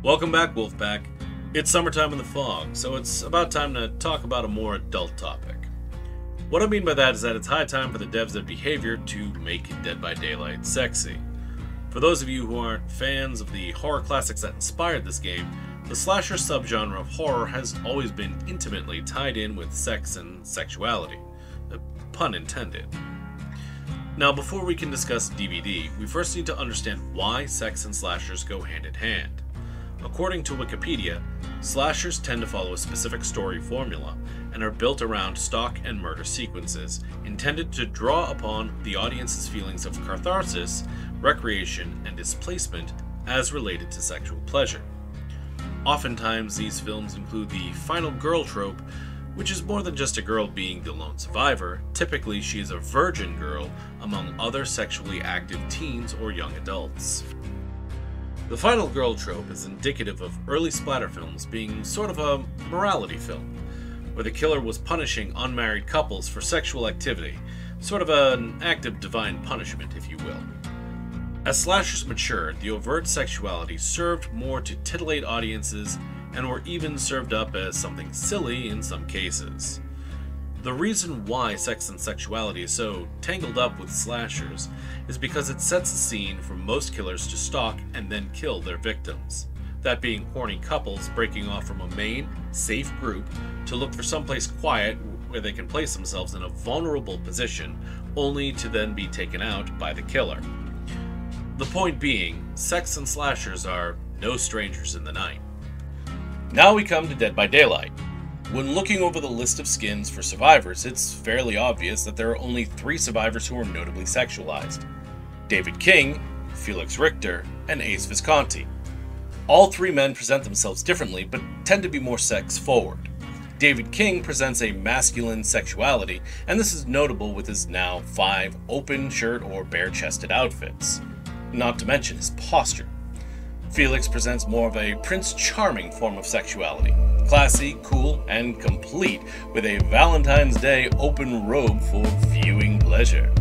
Welcome back, Wolfpack. It's summertime in the fog, so it's about time to talk about a more adult topic. What I mean by that is that it's high time for the devs of behavior to make Dead by Daylight sexy. For those of you who aren't fans of the horror classics that inspired this game, the slasher subgenre of horror has always been intimately tied in with sex and sexuality. Pun intended. Now, before we can discuss DbD, we first need to understand why sex and slashers go hand in hand. According to Wikipedia, slashers tend to follow a specific story formula and are built around stalk and murder sequences, intended to draw upon the audience's feelings of catharsis, recreation, and displacement as related to sexual pleasure. Oftentimes, these films include the final girl trope, which is more than just a girl being the lone survivor. Typically, she is a virgin girl among other sexually active teens or young adults. The final girl trope is indicative of early splatter films being sort of a morality film, where the killer was punishing unmarried couples for sexual activity, sort of an act of divine punishment, if you will. As slashers matured, the overt sexuality served more to titillate audiences and were even served up as something silly in some cases. The reason why sex and sexuality is so tangled up with slashers is because it sets the scene for most killers to stalk and then kill their victims. That being horny couples breaking off from a main, safe group to look for someplace quiet where they can place themselves in a vulnerable position, only to then be taken out by the killer. The point being, sex and slashers are no strangers in the night. Now we come to Dead by Daylight. When looking over the list of skins for survivors, it's fairly obvious that there are only 3 survivors who are notably sexualized: David King, Felix Richter, and Ace Visconti. All 3 men present themselves differently, but tend to be more sex-forward. David King presents a masculine sexuality, and this is notable with his now 5 open shirt or bare-chested outfits, not to mention his posture. Felix presents more of a Prince Charming form of sexuality, classy, cool, and complete with a Valentine's Day open robe for viewing pleasure.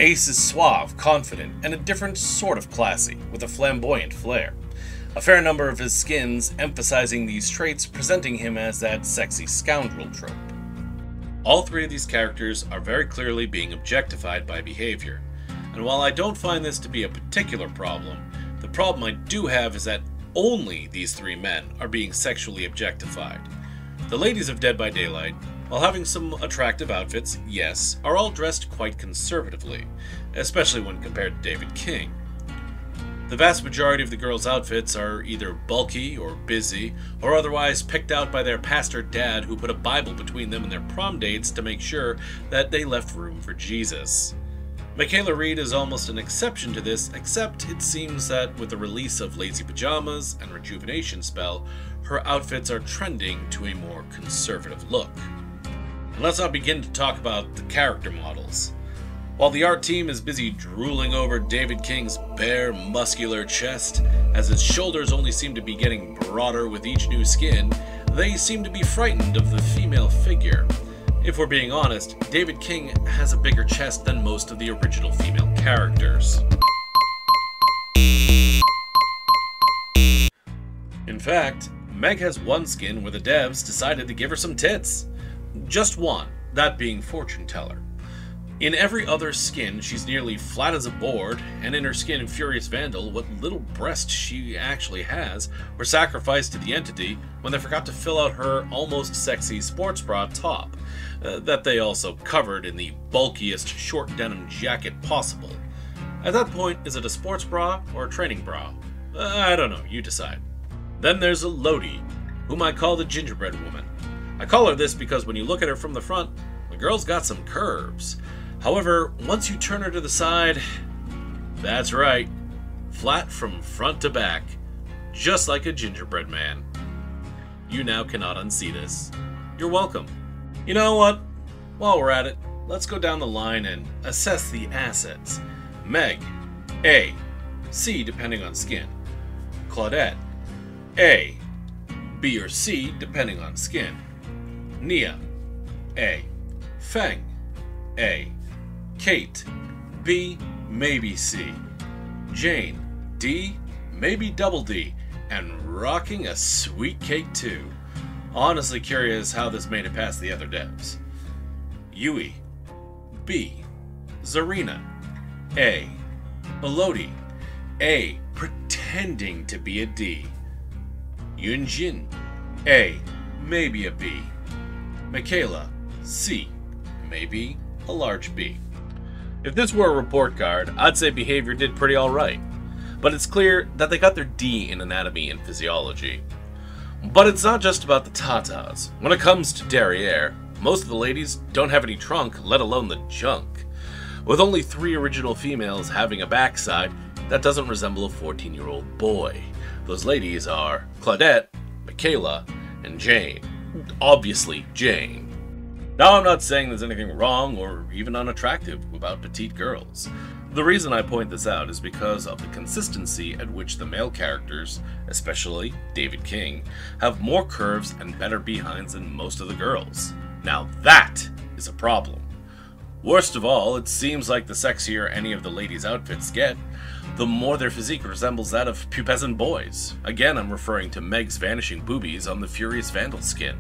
Ace is suave, confident, and a different sort of classy, with a flamboyant flair. A fair number of his skins emphasizing these traits, presenting him as that sexy scoundrel trope. All 3 of these characters are very clearly being objectified by behavior, and while I don't find this to be a particular problem, the problem I do have is that only these 3 men are being sexually objectified. The ladies of Dead by Daylight, while having some attractive outfits, yes, are all dressed quite conservatively, especially when compared to David King. The vast majority of the girls' outfits are either bulky or busy, or otherwise picked out by their pastor dad who put a Bible between them and their prom dates to make sure that they left room for Jesus. Michaela Reed is almost an exception to this, except it seems that with the release of Lazy Pajamas and Rejuvenation Spell, her outfits are trending to a more conservative look. And let's not begin to talk about the character models. While the art team is busy drooling over David King's bare, muscular chest, as his shoulders only seem to be getting broader with each new skin, they seem to be frightened of the female figure. If we're being honest, David King has a bigger chest than most of the original female characters. In fact, Meg has one skin where the devs decided to give her some tits. Just one, that being Fortune Teller. In every other skin, she's nearly flat as a board, and in her skin in Furious Vandal, what little breasts she actually has were sacrificed to the entity when they forgot to fill out her almost sexy sports bra top, that they also covered in the bulkiest short denim jacket possible. At that point, is it a sports bra or a training bra? I don't know, you decide. Then there's a Lodi, whom I call the gingerbread woman. I call her this because when you look at her from the front, the girl's got some curves. However, once you turn her to the side, that's right, flat from front to back, just like a gingerbread man. You now cannot unsee this. You're welcome. You know what? While we're at it, let's go down the line and assess the assets. Meg, A. C depending on skin. Claudette, A. B or C depending on skin. Nia, A. Feng, A. Kate, B, maybe C. Jane, D, maybe double D, and rocking a sweet cake too. Honestly curious how this made it past the other devs. Yui, B. Zarina, A. Elodie, A. Pretending to be a D. Yunjin, A. Maybe a B. Michaela, C. Maybe a large B. If this were a report card, I'd say behavior did pretty alright. But it's clear that they got their D in anatomy and physiology. But it's not just about the tatas. When it comes to derriere, most of the ladies don't have any trunk, let alone the junk. With only 3 original females having a backside that doesn't resemble a 14-year-old boy. Those ladies are Claudette, Michaela, and Jane. Obviously, Jane. Now, I'm not saying there's anything wrong or even unattractive about petite girls. The reason I point this out is because of the consistency at which the male characters, especially David King, have more curves and better behinds than most of the girls. Now that is a problem. Worst of all, it seems like the sexier any of the ladies' outfits get, the more their physique resembles that of pubescent boys. Again, I'm referring to Meg's vanishing boobies on the Furious Vandal skin.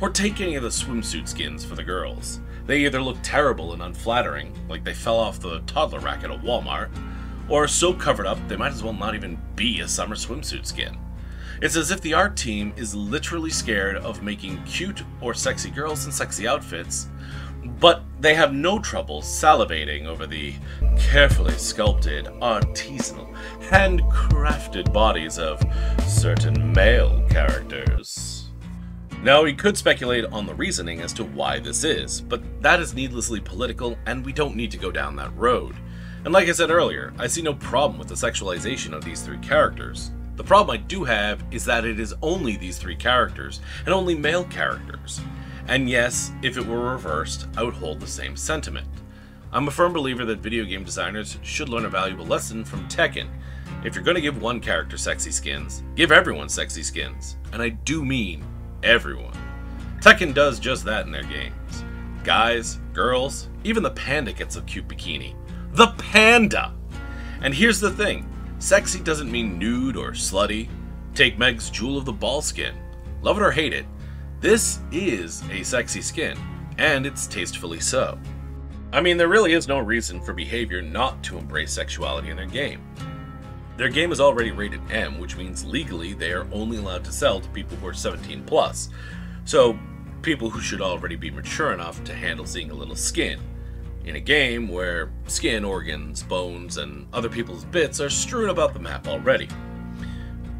Or take any of the swimsuit skins for the girls. They either look terrible and unflattering, like they fell off the toddler rack at a Walmart, or are so covered up they might as well not even be a summer swimsuit skin. It's as if the art team is literally scared of making cute or sexy girls in sexy outfits, but they have no trouble salivating over the carefully sculpted, artisanal, handcrafted bodies of certain male characters. Now, we could speculate on the reasoning as to why this is, but that is needlessly political, and we don't need to go down that road. And like I said earlier, I see no problem with the sexualization of these 3 characters. The problem I do have is that it is only these 3 characters, and only male characters. And yes, if it were reversed, I would hold the same sentiment. I'm a firm believer that video game designers should learn a valuable lesson from Tekken. If you're going to give one character sexy skins, give everyone sexy skins. And I do mean everyone. Tekken does just that in their games. Guys, girls, even the panda gets a cute bikini. The panda! And here's the thing, sexy doesn't mean nude or slutty. Take Meg's Jewel of the Ball skin. Love it or hate it, this is a sexy skin, and it's tastefully so. I mean, there really is no reason for behavior not to embrace sexuality in their game. Their game is already rated M, which means legally they are only allowed to sell to people who are 17 plus. So, people who should already be mature enough to handle seeing a little skin. In a game where skin, organs, bones, and other people's bits are strewn about the map already.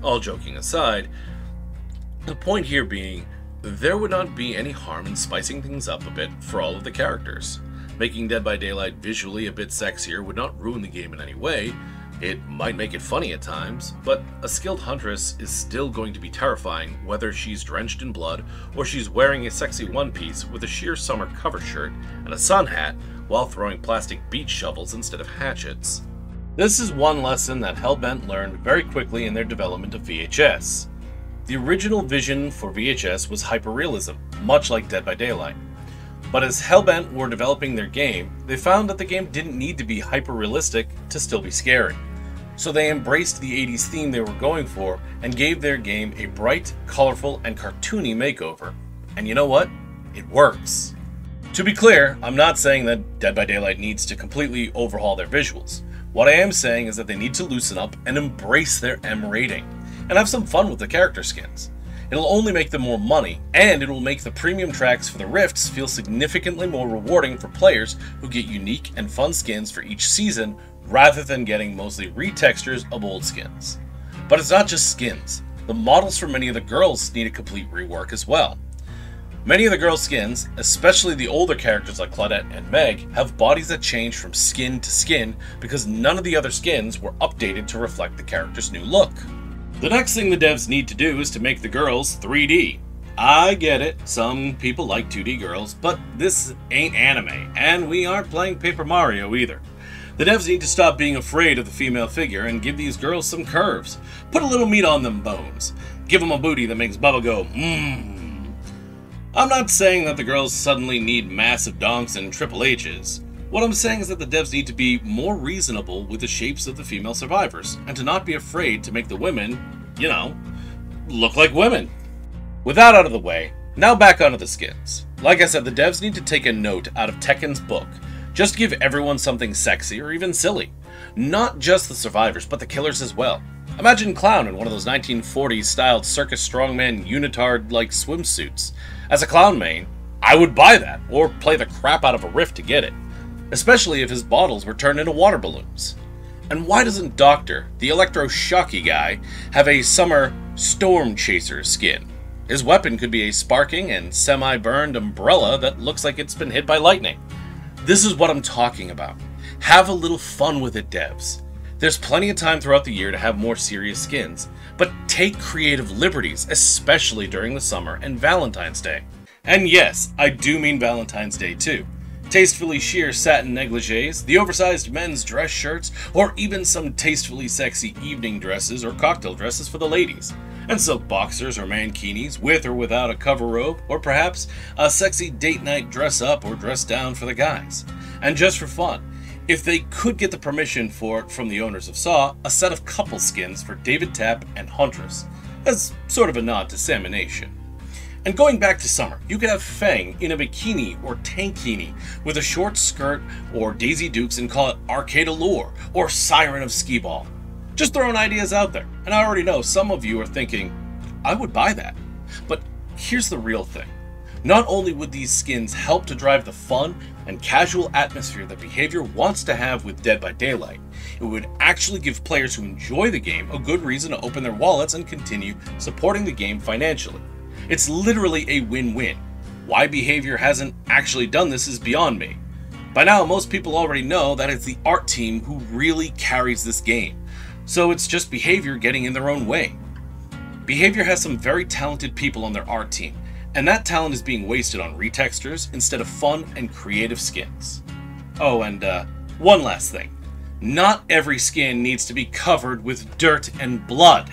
All joking aside, the point here being, there would not be any harm in spicing things up a bit for all of the characters. Making Dead by Daylight visually a bit sexier would not ruin the game in any way. It might make it funny at times, but a skilled huntress is still going to be terrifying whether she's drenched in blood or she's wearing a sexy one-piece with a sheer summer cover shirt and a sun hat while throwing plastic beach shovels instead of hatchets. This is one lesson that Hellbent learned very quickly in their development of VHS. The original vision for VHS was hyperrealism, much like Dead by Daylight. But as Hellbent were developing their game, they found that the game didn't need to be hyper-realistic to still be scary. So they embraced the 80s theme they were going for and gave their game a bright, colorful, and cartoony makeover. And you know what? It works. To be clear, I'm not saying that Dead by Daylight needs to completely overhaul their visuals. What I am saying is that they need to loosen up and embrace their M rating, and have some fun with the character skins. It'll only make them more money, and it will make the premium tracks for the Rifts feel significantly more rewarding for players who get unique and fun skins for each season, rather than getting mostly retextures of old skins. But it's not just skins. The models for many of the girls need a complete rework as well. Many of the girls' skins, especially the older characters like Claudette and Meg, have bodies that change from skin to skin because none of the other skins were updated to reflect the character's new look. The next thing the devs need to do is to make the girls 3D. I get it, some people like 2D girls, but this ain't anime, and we aren't playing Paper Mario either. The devs need to stop being afraid of the female figure and give these girls some curves. Put a little meat on them bones. Give them a booty that makes Bubba go, mmm. I'm not saying that the girls suddenly need massive donks and Triple H's. What I'm saying is that the devs need to be more reasonable with the shapes of the female survivors, and to not be afraid to make the women, you know, look like women. With that out of the way, now back onto the skins. Like I said, the devs need to take a note out of Tekken's book. Just give everyone something sexy or even silly. Not just the survivors, but the killers as well. Imagine Clown in one of those 1940s styled circus strongman unitard-like swimsuits. As a Clown main, I would buy that, or play the crap out of a Rift to get it. Especially if his bottles were turned into water balloons. And why doesn't Doctor, the electro-shocky guy, have a summer Storm Chaser skin? His weapon could be a sparking and semi-burned umbrella that looks like it's been hit by lightning. This is what I'm talking about. Have a little fun with it, devs. There's plenty of time throughout the year to have more serious skins, but take creative liberties, especially during the summer and Valentine's Day. And yes, I do mean Valentine's Day too. Tastefully sheer satin negligees, the oversized men's dress shirts, or even some tastefully sexy evening dresses or cocktail dresses for the ladies. And silk boxers or mankinis, with or without a cover robe, or perhaps a sexy date night dress up or dress down for the guys. And just for fun, if they could get the permission for it from the owners of Saw, a set of couple skins for David Tapp and Huntress, as sort of a nod to Salmonation. And going back to summer, you could have Fang in a bikini or tankini with a short skirt, or Daisy Dukes and call it Arcade Allure or Siren of Skee-Ball. Just throwing ideas out there, and I already know some of you are thinking, I would buy that. But here's the real thing. Not only would these skins help to drive the fun and casual atmosphere that Behavior wants to have with Dead by Daylight, it would actually give players who enjoy the game a good reason to open their wallets and continue supporting the game financially. It's literally a win-win. Why Behavior hasn't actually done this is beyond me. By now, most people already know that it's the art team who really carries this game, so it's just Behavior getting in their own way. Behavior has some very talented people on their art team, and that talent is being wasted on retextures instead of fun and creative skins. Oh, and one last thing. Not every skin needs to be covered with dirt and blood.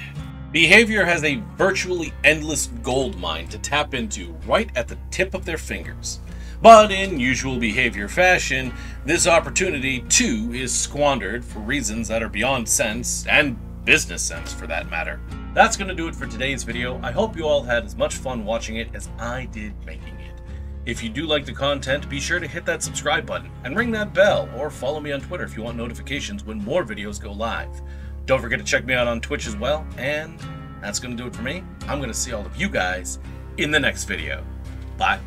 Behavior has a virtually endless gold mine to tap into right at the tip of their fingers. But in usual Behavior fashion, this opportunity too is squandered for reasons that are beyond sense, and business sense for that matter. That's going to do it for today's video. I hope you all had as much fun watching it as I did making it. If you do like the content, be sure to hit that subscribe button and ring that bell, or follow me on Twitter if you want notifications when more videos go live. Don't forget to check me out on Twitch as well, and that's going to do it for me. I'm going to see all of you guys in the next video. Bye.